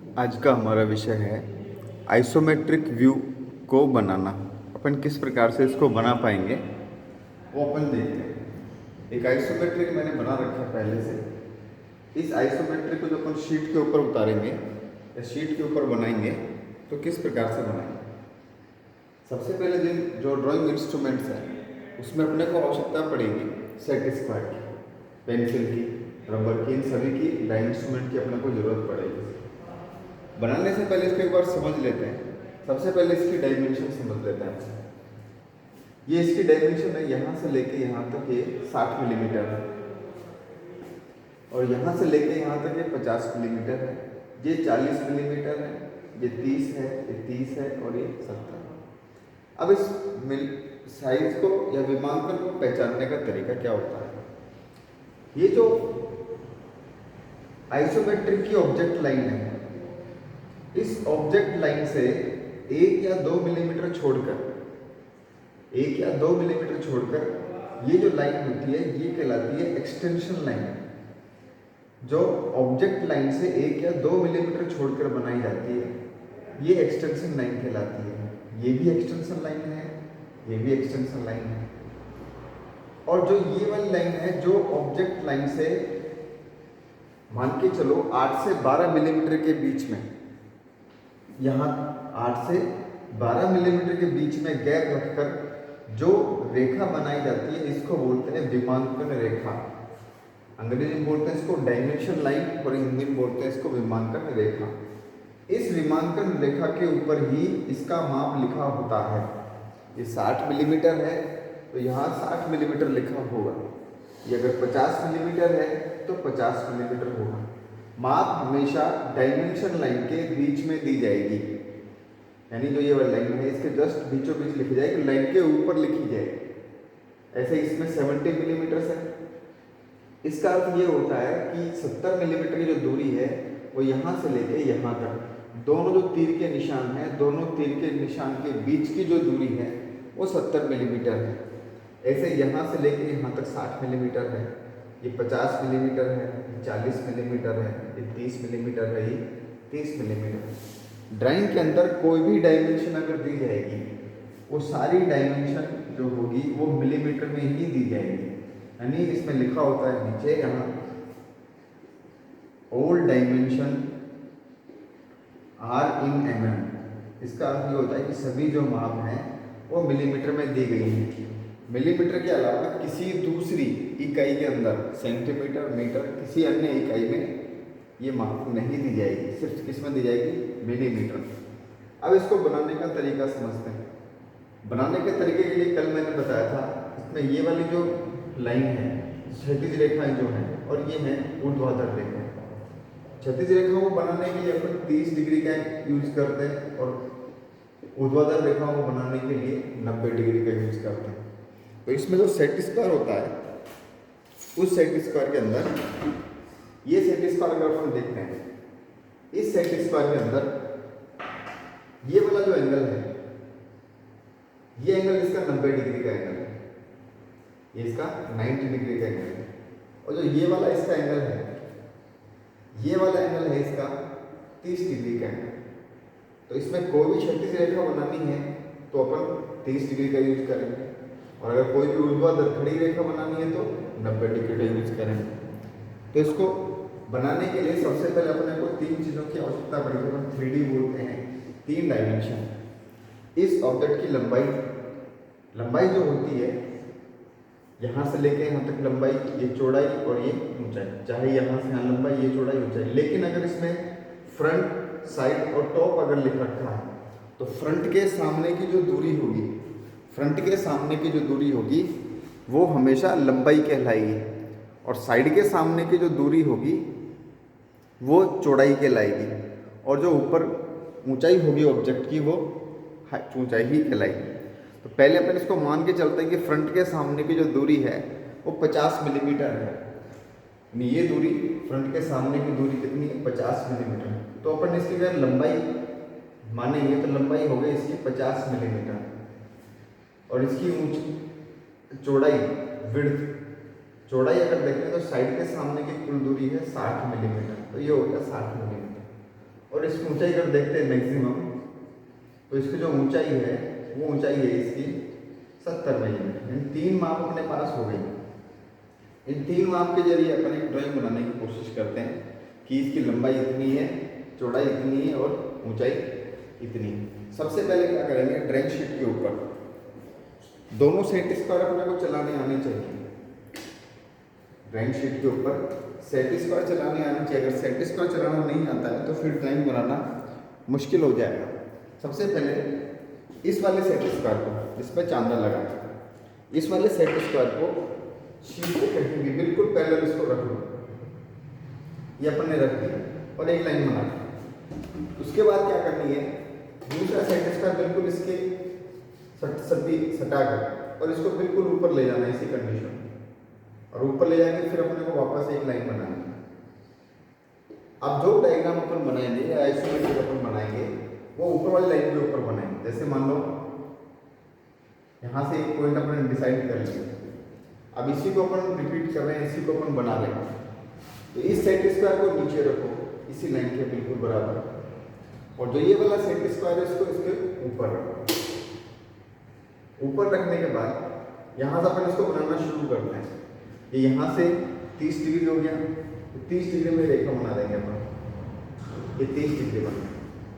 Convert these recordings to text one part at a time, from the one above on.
आज का हमारा विषय है आइसोमेट्रिक व्यू को बनाना। अपन किस प्रकार से इसको बना पाएंगे वो अपन देखते हैं। एक आइसोमेट्रिक मैंने बना रखा है पहले से। इस आइसोमेट्रिक को जो अपन शीट के ऊपर उतारेंगे या शीट के ऊपर बनाएंगे तो किस प्रकार से बनाएंगे। सबसे पहले जो ड्राइंग इंस्ट्रूमेंट्स हैं उसमें अपने को आवश्यकता पड़ेगी सेट स्क्वायर की, पेंसिल की, रबर की, इन सभी की ड्राइंग इंस्ट्रूमेंट की अपने को ज़रूरत पड़ेगी। बनाने से पहले इसको एक बार समझ लेते हैं। सबसे पहले इसकी डायमेंशन समझ लेते हैं। ये इसकी डायमेंशन है, यहाँ से लेके यहाँ तक ये 60 मिलीमीटर है और यहाँ से लेके यहाँ तक ये 50 मिलीमीटर है। ये 40 मिलीमीटर है, ये 30 है, ये 30 है और ये 70। अब इस साइज को या विमांकन को पहचानने का तरीका क्या होता है। ये जो आइसोमेट्रिक की ऑब्जेक्ट लाइन है, इस ऑब्जेक्ट लाइन से 1 या 2 मिलीमीटर छोड़कर, 1 या 2 मिलीमीटर छोड़कर ये जो लाइन होती है ये कहलाती है एक्सटेंशन लाइन। जो ऑब्जेक्ट लाइन से 1 या 2 मिलीमीटर छोड़कर बनाई जाती है ये एक्सटेंशन लाइन कहलाती है। ये भी एक्सटेंशन लाइन है, ये भी एक्सटेंशन लाइन है। और जो ये वाली लाइन है जो ऑब्जेक्ट लाइन से मान के चलो 8 से 12 मिलीमीटर के बीच में, यहाँ 8 से 12 मिलीमीटर के बीच में गैप रखकर जो रेखा बनाई जाती है इसको बोलते हैं विमांकन रेखा। अंग्रेजी में बोलते हैं इसको डायमेंशन लाइन और हिंदी में बोलते हैं इसको विमांकन रेखा। इस विमांकन रेखा के ऊपर ही इसका माप लिखा होता है। ये 60 मिलीमीटर है तो यहाँ 60 मिलीमीटर लिखा होगा। ये अगर 50 मिलीमीटर है तो 50 मिलीमीटर होगा। माप हमेशा डायमेंशन लाइन के बीच में दी जाएगी, यानी जो ये वाली लाइन है इसके जस्ट बीचों बीच लिखी जाएगी, लाइन के ऊपर लिखी जाएगी। ऐसे इसमें 70 मिलीमीटर है। इसका अर्थ ये होता है कि 70 मिलीमीटर की जो दूरी है वो यहाँ से लेके यहाँ तक, दोनों जो तीर के निशान हैं, दोनों तीर के निशान के बीच की जो दूरी है वो 70 मिलीमीटर है। ऐसे यहाँ से लेके यहाँ तक 60 मिलीमीटर है, ये 50 मिलीमीटर है, 40 मिलीमीटर है, ये 30 मिलीमीटर है, ये 30 मिलीमीटर। ड्राइंग के अंदर कोई भी डायमेंशन अगर दी जाएगी वो सारी डायमेंशन जो होगी वो मिलीमीटर में ही दी जाएगी। यानी इसमें लिखा होता है नीचे यहाँ all dimension are in mm। इसका अर्थ ये होता है कि सभी जो माप हैं वो मिलीमीटर में दी गई हैं। मिलीमीटर के अलावा किसी दूसरी इकाई के अंदर, सेंटीमीटर, मीटर, किसी अन्य इकाई में ये माप नहीं दी जाएगी, सिर्फ किस में दी जाएगी, मिलीमीटर। अब इसको बनाने का तरीका समझते हैं। बनाने के तरीके के लिए कल मैंने बताया था इसमें ये वाली जो लाइन है, क्षैतिज रेखाएं जो हैं और ये हैं ऊर्ध्वाधर रेखाएं। क्षैतिज रेखाओं को बनाने के लिए अपन 30 डिग्री का यूज करते हैं और ऊर्ध्वाधर रेखाओं को बनाने के लिए 90 डिग्री का यूज करते हैं। तो इसमें जो सेट स्क्वायर होता है उस सेट स्क्वायर के अंदर, ये सेट स्क्वायर अगर अपन देखते हैं, इस सेट स्क्वायर के अंदर ये वाला जो एंगल है, ये एंगल इसका 90 डिग्री का एंगल है, ये इसका 90 डिग्री का एंगल है। और जो ये वाला इसका एंगल है, ये वाला एंगल है इसका 30 डिग्री का एंगल। तो इसमें कोई भी क्षैतिज रेखा बनानी है तो अपन 30 डिग्री का यूज करेंगे और अगर कोई भी ऊर्ध्वाधर खड़ी रेखा बनानी है तो 90 डिग्री का यूज करेंगे। तो इसको बनाने के लिए सबसे पहले अपने को 3 चीज़ों की आवश्यकता पड़ेगी। अपन 3D बोलते हैं, 3 डायमेंशन। इस ऑब्जेक्ट की लंबाई जो होती है, यहाँ से लेके यहाँ तक लंबाई, ये चौड़ाई और ये ऊंचाई, चाहे यहाँ से यहाँ लंबाई, ये चौड़ाई, ऊंचाई। लेकिन अगर इसमें फ्रंट, साइड और टॉप अगर लिख रखा है तो फ्रंट के सामने की जो दूरी होगी, फ्रंट के सामने की जो दूरी होगी वो हमेशा लंबाई कहलाएगी और साइड के सामने की जो दूरी होगी वो चौड़ाई कहलाएगी और जो ऊपर ऊंचाई होगी ऑब्जेक्ट की वो ऊंचाई ही कहलाएगी। तो पहले अपन इसको मान के चलते हैं कि फ्रंट के सामने की जो दूरी है वो 50 मिलीमीटर है। यानी ये दूरी, फ्रंट के सामने की दूरी कितनी है, 50 मिलीमीटर। तो अपन इसकी अगर लंबाई मानेंगे तो लंबाई हो गई इसकी 50 मिलीमीटर और इसकी चौड़ाई, विड्थ, चौड़ाई अगर देखें तो साइड के सामने की कुल दूरी है 60 मिलीमीटर। तो ये हो गया 60 मिलीमीटर। और इसकी ऊंचाई अगर देखते हैं मैक्सिमम, तो इसकी जो ऊंचाई है वो ऊंचाई है इसकी 70 मिलीमीटर। इन 3 माप अपने पास हो गई। इन 3 माप के जरिए अपन एक ड्राइंग बनाने की कोशिश करते हैं कि इसकी लंबाई इतनी है, चौड़ाई इतनी है और ऊंचाई इतनी है। सबसे पहले क्या करेंगे, ड्राइंग शीट के ऊपर दोनों सेट स्क्वायर अपने को चलाने आने चाहिए। ड्राइंग शीट के ऊपर सेट स्क्वायर चलाने आने चाहिए। अगर सेट स्क्वायर चलाना नहीं आता है तो फिर ड्राइंग बनाना मुश्किल हो जाएगा। सबसे पहले इस वाले सेट स्क्वायर को, जिसमें चांदा लगा है, इस वाले सेट स्क्वायर को शीट पे रखेंगे, बिल्कुल पैरेलल इसको रख लो। ये अपन ने रख दिया और एक लाइन बना दी। उसके बाद क्या करनी है, दूसरा सेट स्क्वायर बिल्कुल इसके सटाकर और इसको बिल्कुल ऊपर ले जाना है इसी कंडीशन में, और ऊपर ले जाके फिर अपने को वापस एक लाइन बनानी है। अब जो डायग्राम अपन बनाएंगे या आइसोमेट्रिक अपन बनाएंगे वो ऊपर वाली लाइन के ऊपर बनाएंगे। जैसे मान लो यहाँ से एक पॉइंट अपन डिसाइड कर लिया, अब इसी को अपन रिपीट कर रहे हैं, इसी को अपन बना रहे हैं। तो इस सेट स्क्वायर को नीचे रखो इसी लाइन के बिल्कुल बराबर, और जो ये वाला सेट स्क्वायर है इसको इसके ऊपर रखो। ऊपर रखने के बाद यहाँ से अपन इसको बनाना शुरू करते हैं। ये यहाँ से 30 डिग्री हो गया, तो 30 डिग्री में रेखा बना देंगे अपन। ये 30 डिग्री बना,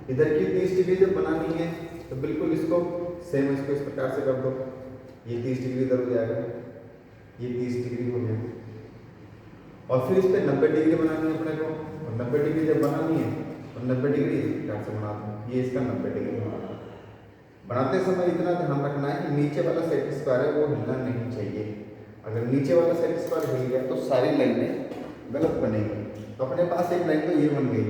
इधर की 30 डिग्री जब बनानी है तो बिल्कुल इसको सेम इसको इस प्रकार से कर दो। ये 30 डिग्री इधर हो जाएगा, ये 30 डिग्री हो गया, और फिर इस पर 90 डिग्री बनानी है अपने को। और 90 डिग्री जब बनानी है तो 90 डिग्री इस प्रकार से बना दो। ये इसका 90 डिग्री बना दो। बनाते समय इतना ध्यान रखना है कि नीचे वाला सेट स्क्वायर है वो हिलना नहीं चाहिए। अगर नीचे वाला सेट स्क्वायर हिल गया तो सारी लाइनें गलत बनेगी। तो अपने पास एक लाइन तो ये बन गई,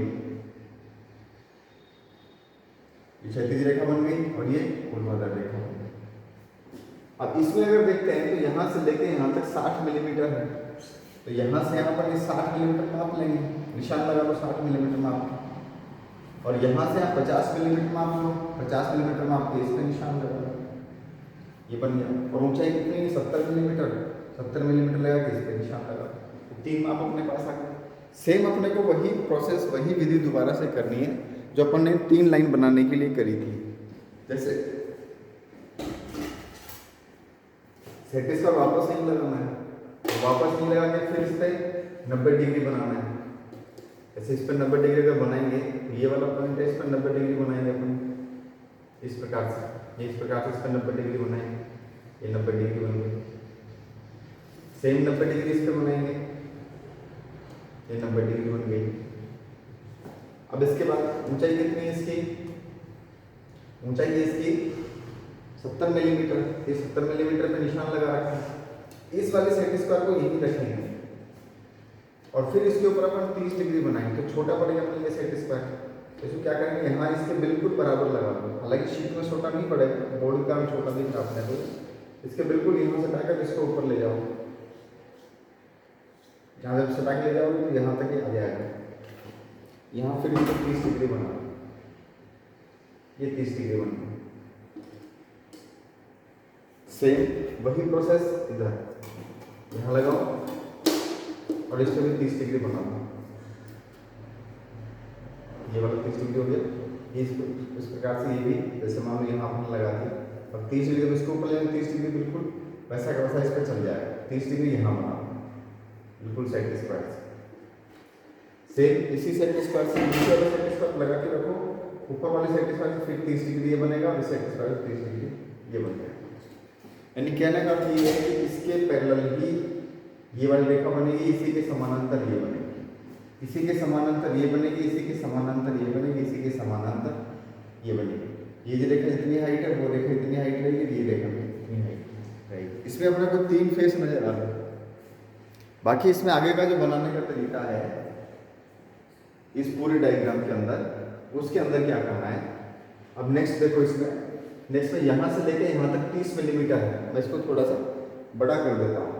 ये क्षैतिज रेखा बन गई और ये ऊर्ध्वाधर रेखा बन गई। अब इसमें अगर देखते हैं तो यहाँ से लेके यहाँ तक 60 मिलीमीटर है, तो यहाँ से यहाँ पर 60 मिलीमीटर माप लेंगे, निशान लगा लो 60 मिलीमीटर माप, और यहाँ से आप 50 मिलीमीटर माप लो, 50 मिलीमीटर माप के इस पर निशान लगा लो, ये बन गया। और ऊंचाई कितनी है, 70 मिलीमीटर, 70 मिलीमीटर लगा के इस पर निशान लगा लो। 3 माप अपने पास आ गए। सेम अपने को वही प्रोसेस, वही विधि दोबारा से करनी है जो अपन ने 3 लाइन बनाने के लिए करी थी। जैसे सेट इसका वापस नहीं लगाना है, वापस नहीं लगा के फिर इस पर 90 डिग्री बनाना है। ऐसे इस पर 90 डिग्री अगर बनाएंगे, ये वाला पॉइंट है, इस पर 90 डिग्री बनाएंगे अपन इस प्रकार से, ये इस प्रकार से इस पर 90 डिग्री बनाएंगे, ये 90 डिग्री बन गई। सेम 90 डिग्री इस पर बनाएंगे, ये 90 डिग्री बन गई। अब इसके बाद ऊंचाई कितनी है इसकी, ऊंचाई है इसकी 70 मिलीमीटर। ये 70 मिलीमीटर पे निशान लगा रखा है। इस वाले सेट स्क्वायर को यहीं रखेंगे और फिर इसके ऊपर अपन 30 डिग्री बनाएंगे, तो छोटा पड़ेगा अपने लिए सेट स्क्वायर। तो इसको क्या करेंगे, यहाँ इसके बिल्कुल बराबर लगा दो। हालांकि शीट में छोटा नहीं पड़ेगा, बोर्ड का भी छोटा दिख रहा अपने को। इसके बिल्कुल यहाँ से हटाकर इसको ऊपर ले जाओ, जहाँ जब सटा के ले जाओगे तो यहाँ तक आ जाएगा। यहाँ फिर इसको 30 डिग्री बना, ये 30 डिग्री बन गई। सेम वही प्रोसेस इधर यहाँ लगाओ और इस पर भी 30 डिग्री बना दो। ये वाला 30 डिग्री हो गया। इस प्रकार से ये भी, जैसे मान लो यहाँ आपने लगा दिया, अब 30 डिग्री इसको ऊपर लेंगे, 30 डिग्री बिल्कुल वैसा का वैसा इस पर चल जाएगा। 30 डिग्री यहाँ बना बिल्कुल सेट स्क्वायर से। सेम इसी सेट स्क्वायर से नीचे वाले सेट स्क्वायर लगा के रखो, ऊपर वाले सेट स्क्वायर से फिर 30 डिग्री ये बनेगा और इस सेट स्क्वायर से 30 डिग्री ये बन जाएगा। यानी कहने का अर्थ ये है कि इसके पैरेलल ही ये वाली रेखा बनेगी, इसी के समानांतर ये बनेगी, इसी के समानांतर ये बनेगी, इसी के समानांतर ये बनेगी, इसी के समानांतर ये बनेगी। ये जो रेखा इतनी हाइट है, वो रेखा इतनी हाइट रहेगी, ये रेखा में इतनी हाइट रहेगी। इसमें अपने को 3 फेस नजर आ रहे हैं। बाकी इसमें आगे का जो बनाने का तरीका है इस पूरे डायग्राम के अंदर, उसके अंदर क्या करना है। अब नेक्स्ट देखो, इसमें नेक्स्ट में यहाँ से लेके यहाँ तक 30 मिलीमीटर है। मैं इसको थोड़ा सा बड़ा कर देता हूँ।